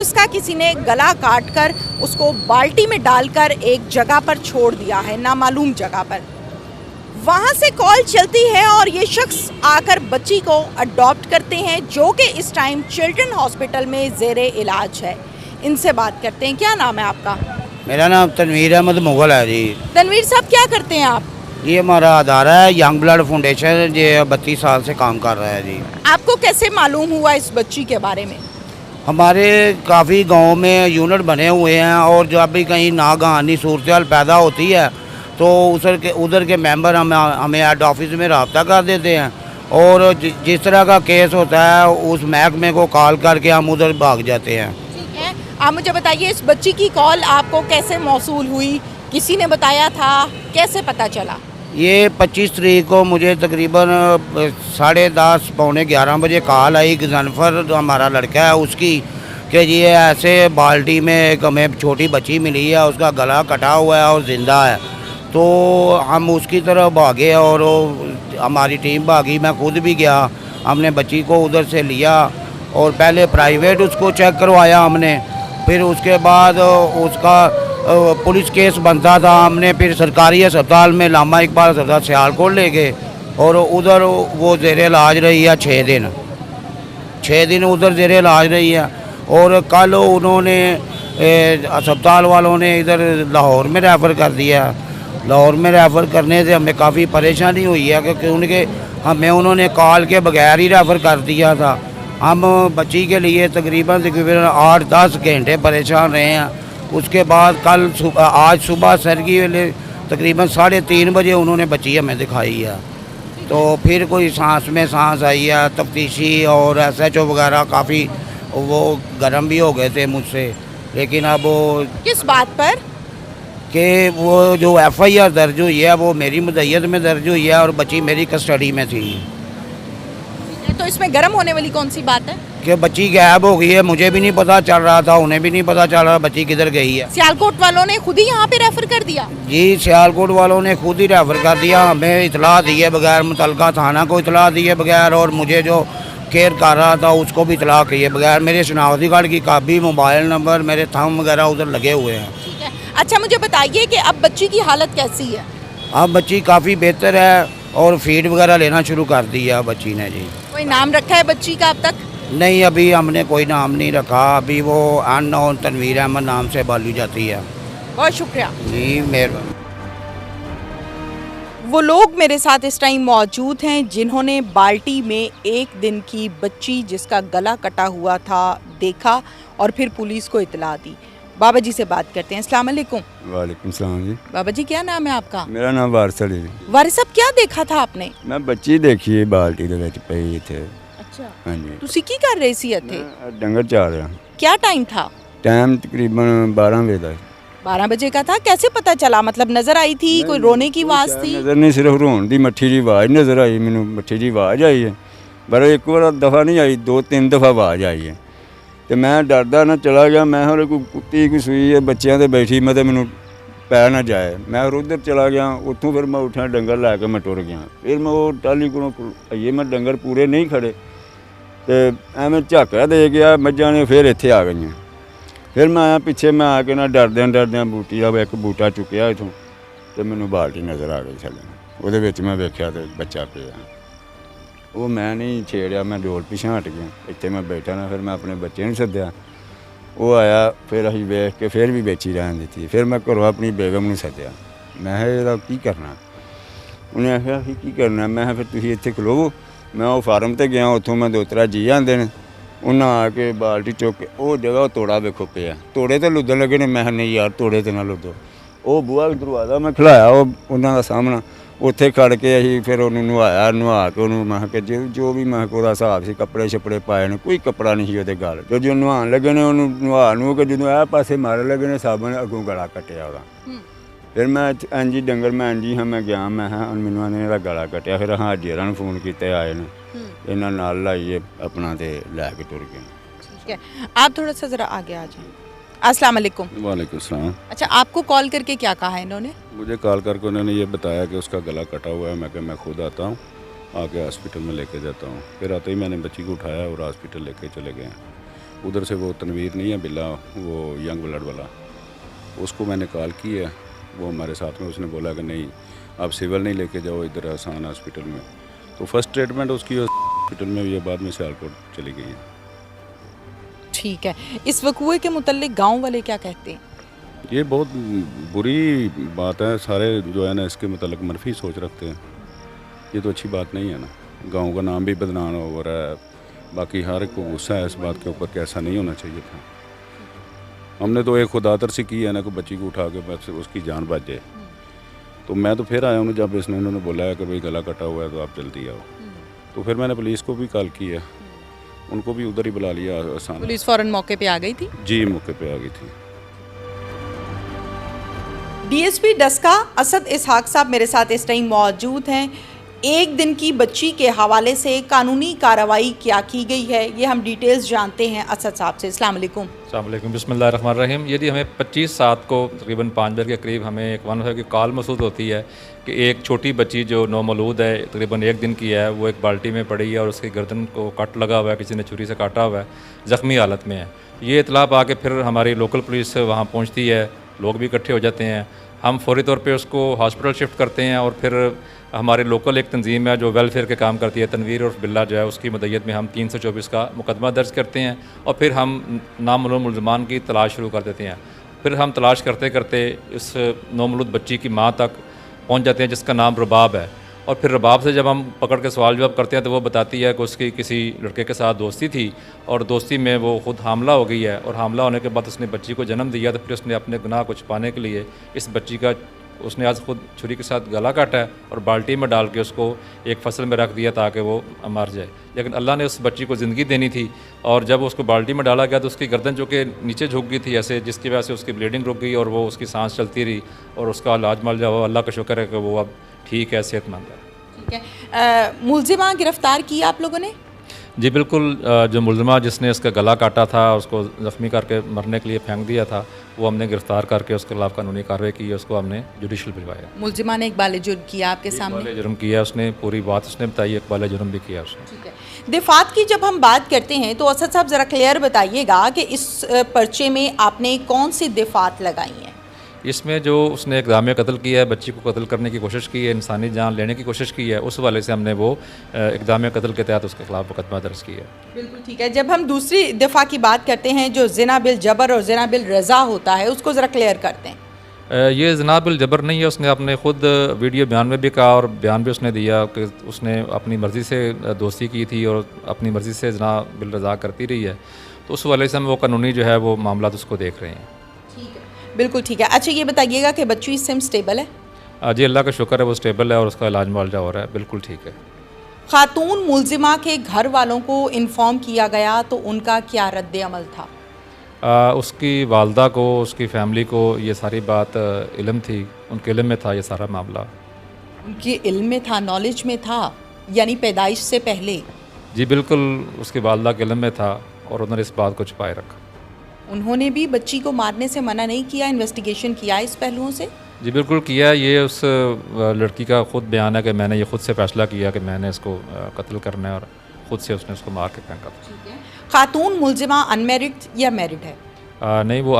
उसका किसी ने गला काटकर उसको बाल्टी में डालकर एक जगह पर छोड़ दिया है, नामालूम जगह पर। वहाँ से कॉल चलती है और ये शख्स आकर बच्ची को अडॉप्ट करते हैं, जो कि इस टाइम चिल्ड्रन हॉस्पिटल में ज़ेरे इलाज है। इनसे बात करते हैं। क्या नाम है आपका? मेरा नाम तनवीर अहमद मुगल है जी। तनवीर साहब, क्या करते हैं आप? ये हमारा अदारा है यंग ब्लड फाउंडेशन, जो 32 साल से काम कर रहा है जी। आपको कैसे मालूम हुआ इस बच्ची के बारे में? हमारे काफ़ी गांव में यूनिट बने हुए हैं और जब भी कहीं नागहानी सूरत पैदा होती है तो उधर के मेंबर हमें हेड ऑफिस में रब्ता कर देते हैं और जिस तरह का केस होता है उस महकमे को कॉल करके हम उधर भाग जाते हैं। ठीक है, आप मुझे बताइए इस बच्ची की कॉल आपको कैसे मौसूल हुई? किसी ने बताया था? कैसे पता चला? ये 25 तरीक को मुझे तकरीबन 10:30 पौने 11 बजे कॉल आई गजनफर, जो हमारा लड़का है उसकी, कि ये ऐसे बाल्टी में एक हमें छोटी बच्ची मिली है, उसका गला कटा हुआ है और ज़िंदा है। तो हम उसकी तरफ भागे और हमारी टीम भागी, मैं खुद भी गया। हमने बच्ची को उधर से लिया और पहले प्राइवेट उसको चेक करवाया हमने, फिर उसके बाद उसका पुलिस केस बनता था, हमने फिर सरकारी अस्पताल में लामा इकबाल अस्पताल सियालकोट ले गए और उधर वो ज़ेरे इलाज रही है 6 दिन उधर ज़ेरे इलाज रही है। और कल उन्होंने अस्पताल वालों ने इधर लाहौर में रेफ़र कर दिया। लाहौर में रेफ़र करने से हमें काफ़ी परेशानी हुई है क्योंकि हमें उन्होंने कॉल के बगैर ही रेफ़र कर दिया था। हम बच्ची के लिए तकरीबन 8-10 घंटे परेशान रहे हैं। उसके बाद आज सुबह सर की वेले तकरीबन 3:30 बजे उन्होंने बच्ची हमें दिखाई है। तो फिर कोई सांस में सांस आई है। तफ्तीशी और SHO वगैरह काफ़ी वो गर्म भी हो गए थे मुझसे, लेकिन अब वो किस बात पर? कि वो जो FIR दर्ज हुई है वो मेरी मुद्दत में दर्ज हुई है और बच्ची मेरी कस्टडी में थी। तो इसमें गर्म होने वाली कौन सी बात है? कि बच्ची गायब हो गई है, मुझे भी नहीं पता चल रहा था, उन्हें भी नहीं पता चल रहा बच्ची किधर गई है। सियालकोट वालों ने खुद ही यहाँ पे रेफर कर दिया? जी, सियालकोट वालों ने खुद ही रेफर कर दिया, हमें इतला दिए बगैर, मुतलका थाना को इतला दिए बगैर और मुझे जो केयर कर रहा था उसको भी इतला किए बगैर। मेरे शनाख्ती कार्ड की कापी, मोबाइल नंबर, मेरे थंब वगैरह उधर लगे हुए हैं। ठीक है, अच्छा मुझे बताइए कि अब बच्ची की हालत कैसी है? अब बच्ची काफ़ी बेहतर है और फीड वगैरह लेना शुरू कर दी है बच्ची ने जी। कोई नाम रखा है बच्ची का अब तक? नहीं, अभी हमने कोई नाम नहीं रखा, अभी वो अननोन तनवीर अहमद नाम से बाली जाती है। बहुत शुक्रिया जी, मेहरबानी। वो लोग मेरे साथ इस टाइम मौजूद हैं जिन्होंने बाल्टी में 1 दिन की बच्ची जिसका गला कटा हुआ था देखा और फिर पुलिस को इतला दी। बाबा जी से बात करते हैं। अस्सलाम वालेकुम। वालेकुम सलाम जी। बाबा जी, क्या नाम है आपका? मेरा नाम वारिस अली जी। वारिस साहब, क्या देखा था आपने? मैं बच्ची देखी बाल्टी ਦੇ ਵਿੱਚ ਪਈ ਇੱਥੇ। अच्छा, हाँ जी। ਤੁਸੀਂ ਕੀ ਕਰ ਰਹੇ ਸੀ ਇੱਥੇ? मैं डंगर चार रहा। क्या टाइम था? टाइम तकरीबन 12 बजे का। 12 बजे का था। कैसे पता चला? मतलब नजर आई थी, कोई रोने की आवाज़ थी? नज़र नहीं, सिर्फ रोन दी मट्ठी जी आवाज़ नज़र आई मैनू। मट्ठी जी आवाज़ आई है, पर एक बार दफ़ा नहीं आई, 2-3 दफ़ा आवाज़ आई है। तो मैं डरदा ना चला गया। मैं हर कोई कुत्ती कोई सूई है बच्चों से बैठी, मतलब मैनू पै ना जाए। मैं उधर चला गया, उतों फिर मैं उठा डंगर लैके मैं टुर गया। फिर मैं वो टाली को आइए, मैं डंगर पूरे नहीं खड़े तो एवं झाका दे गया मझां ने, फिर इत्थे आ गई। फिर मैं आया पिछे, मैं आके ना डरद्या बूटी का एक बूटा चुकया इथों तो मैनू बाल्टी नज़र आ गई थल्ले। उहदे विच मैं वेख्या तो बच्चा पिया। वो मैं नहीं छेड़िया, मैं डोल पिछा हट गया। इत्थे मैं बैठा ना, फिर मैं अपने बच्चे नूं सद्दिया। वो आया, फिर असीं वेख के फिर भी बेची रहन दित्ती। फिर मैं घरों अपनी बेगम नूं सद्दिया। मैं इहदा की करना? उन्हें आख्या असीं की करना? मैं फिर तुसीं इत्थे खलोवो। मैं वो फार्म ते गया, उत्थों मैं 2-3 जी आंदे ने, उन्हें आके बाल्टी चुक के वो जगह तोड़ा वेखो पिया। तोड़े तो लुदन लगे ने। मैं नहीं यार, तोड़े तो ना लुदो। वो बूहा दरवाजा मैं खिलाया उन्होंने सामना, उत्थे खड़ के असीं फिर उन्होंने नहाया, नहा के उन्होंने मैं कि जो भी मैं ਉਹਦਾ ਹਿਸਾਬ ਸੀ कपड़े छपड़े पाए ने, कोई कपड़ा नहीं ਉਹਦੇ गल। जो नहान लगे ने उन्होंने नहा नू के जो आ पासे मारन लगे ने, सब ने अगों गला कटिया ਉਹਦਾ। फिर मैं इंजी डंगर मैं इंजी हाँ मैं गया, मैं मैनू आने का गला कटिया। फिर हाजी होरां नूं फोन किए आए ने, इन्हां नाल लाइए अपना ते लैके टुर गए। ठीक है, आप थोड़ा सा ज़रा आगे आ जाएं। अस्सलाम वालेकुम। वालेकुम सलाम। अच्छा, आपको कॉल करके क्या कहा है इन्होंने? मुझे कॉल करके उन्होंने ये बताया कि उसका गला कटा हुआ है। मैं कहा मैं खुद आता हूँ, आके हॉस्पिटल में लेके जाता हूँ। फिर आते ही मैंने बच्ची को उठाया और हॉस्पिटल लेके चले गए। उधर से वो तनवीर नहीं है बिल्ला, वो यंग ब्लड वाला, उसको मैंने कॉल की है, वो हमारे साथ में, उसने बोला कि नहीं आप सिविल नहीं लेके जाओ इधर आसान हॉस्पिटल में। तो फर्स्ट ट्रीटमेंट उसकी हॉस्पिटल में हुई है, बाद में सियालकोट चली गई है। ठीक है, इस वकूए के मुतल्लिक गांव वाले क्या कहते हैं? ये बहुत बुरी बात है, सारे जो है ना इसके मतलब मनफी सोच रखते हैं, ये तो अच्छी बात नहीं है ना। गांव का नाम भी बदनाम हो रहा है, बाकी हर एक को गुस्सा है इस बात के ऊपर कि ऐसा नहीं होना चाहिए था। हमने तो एक खुदातर से की है ना कि बच्ची को उठा के बस उसकी जान बच जाए। तो मैं तो फिर आया हूँ जब उन्होंने बोला है कि भाई गला कटा हुआ है तो आप जल्दी आओ। तो फिर मैंने पुलिस को भी कॉल की है, उनको भी उधर ही बुला लिया आसान। पुलिस फौरन मौके पे आ गई थी? जी मौके पे आ गई थी। डीएसपी डस्का असद इसहाक साहब मेरे साथ इस टाइम मौजूद हैं। एक दिन की बच्ची के हवाले से कानूनी कार्रवाई क्या की गई है, ये हम डिटेल्स जानते हैं असद साहब से। अस्सलाम वालेकुम। अस्सलाम वालेकुम, बिस्मिल्लाहिर्रहमानिर्रहीम। यदि हमें 25/7 को तकरीबन 5 बजे के करीब हमें एक 1 की कॉल मसूद होती है कि एक छोटी बच्ची जो नौमौलूद है, तकरीबन 1 दिन की है, वो एक बाल्टी में पड़ी है और उसकी गर्दन को कट लगा हुआ है, किसी ने छुरी से काटा हुआ है, ज़ख्मी हालत में है। ये इतला पा के फिर हमारी लोकल पुलिस वहाँ पहुँचती है, लोग भी इकट्ठे हो जाते हैं। हम फौरी तौर पे उसको हॉस्पिटल शिफ्ट करते हैं और फिर हमारे लोकल एक तंजीम है जो वेलफेयर के काम करती है, तनवीर और बिल्ला जो है, उसकी मदयत में हम 324 का मुकदमा दर्ज करते हैं और फिर हम नामालूम मुल्ज़मान की तलाश शुरू कर देते हैं। फिर हम तलाश करते करते इस नौमौलूद बच्ची की माँ तक पहुँच जाते हैं जिसका नाम रबाब है। और फिर रबाब से जब हम पकड़ के सवाल जवाब करते हैं तो वो बताती है कि उसकी किसी लड़के के साथ दोस्ती थी और दोस्ती में वो ख़ुद हामला हो गई है और हामला होने के बाद उसने बच्ची को जन्म दिया। तो फिर उसने अपने गुनाह को छुपाने के लिए इस बच्ची का उसने आज खुद छुरी के साथ गला काटा है और बाल्टी में डाल के उसको एक फसल में रख दिया ताकि वो मर जाए। लेकिन अल्लाह ने उस बच्ची को ज़िंदगी देनी थी और जब उसको बाल्टी में डाला गया तो उसकी गर्दन जो कि नीचे झुक गई थी ऐसे, जिसकी वजह से उसकी ब्लीडिंग रुक गई और वो उसकी सांस चलती रही और उसका इलाज मल जाओ। अल्लाह का शुक्र है कि वो अब ठीक है, सेहतमंद है। ठीक है, मुलजिमा गिरफ्तार किया आप लोगों ने? जी बिल्कुल, जो मुलज़िमा जिसने इसका गला काटा था, उसको ज़ख्मी करके मरने के लिए फेंक दिया था, वो हमने गिरफ़्तार करके उसके खिलाफ कानूनी कार्रवाई की, उसको हमने जुडिशल भिजवाया। मुलजिमा ने इकबाल जुर्म किया आपके सामने? इकबाल जुर्म किया उसने, पूरी बात उसने बताई, इकबाल जुर्म भी किया उसने। ठीक है, दिफात की जब हम बात करते हैं तो असद साहब ज़रा क्लियर बताइएगा कि इस पर्चे में आपने कौन सी दिफात लगाई हैं? इसमें जो उसने इक़दाम कत्ल किया है, बच्ची को कत्ल करने की कोशिश की है, इंसानी जान लेने की कोशिश की है, उस वाले से हमने वो इक़दाम कत्ल के तहत उसके खिलाफ मुकदमा दर्ज किया है। बिल्कुल ठीक है। जब हम दूसरी दफ़ा की बात करते हैं जो ज़िना बिल जबर और ज़िना बिल रज़ा होता है, उसको ज़रा क्लियर करते हैं। ये ज़िना बिल जबर नहीं है, उसने अपने ख़ुद वीडियो बयान में भी कहा और बयान भी उसने दिया कि उसने अपनी मर्ज़ी से दोस्ती की थी और अपनी मर्ज़ी से ज़िना बिल रज़ा करती रही है। तो उस वाले से हम वो कानूनी जो है वो मामला उसको देख रहे हैं। बिल्कुल ठीक है। अच्छा ये बताइएगा कि बच्ची इस टाइम स्टेबल है? जी अल्लाह का शुक्र है, वो स्टेबल है और उसका इलाज मुआवजा हो रहा है, बिल्कुल ठीक है। खातून मुलजिमा के घर वालों को इन्फॉर्म किया गया तो उनका क्या रद्द अमल था? उसकी वालदा को, उसकी फ़ैमिली को ये सारी बात इल्म थी, उनके इल्म में था ये सारा मामला। उनके इल्म में था, नॉलेज में था, यानी पैदाइश से पहले? जी बिल्कुल, उसकी वालदा के इल्म में था और उन्होंने इस बात को छुपाए रखा। उन्होंने भी बच्ची को मारने से मना नहीं किया, इन्वेस्टिगेशन किया इस पहलुओं से? जी बिल्कुल किया। ये उस लड़की का ख़ुद बयान है कि मैंने ये ख़ुद से फ़ैसला किया कि मैंने इसको कत्ल करना है और ख़ुद से उसने उसको मार के फेंका था। ठीक है। खातून मुलजिमा अनमेरिड या मैरिड है? नहीं, वो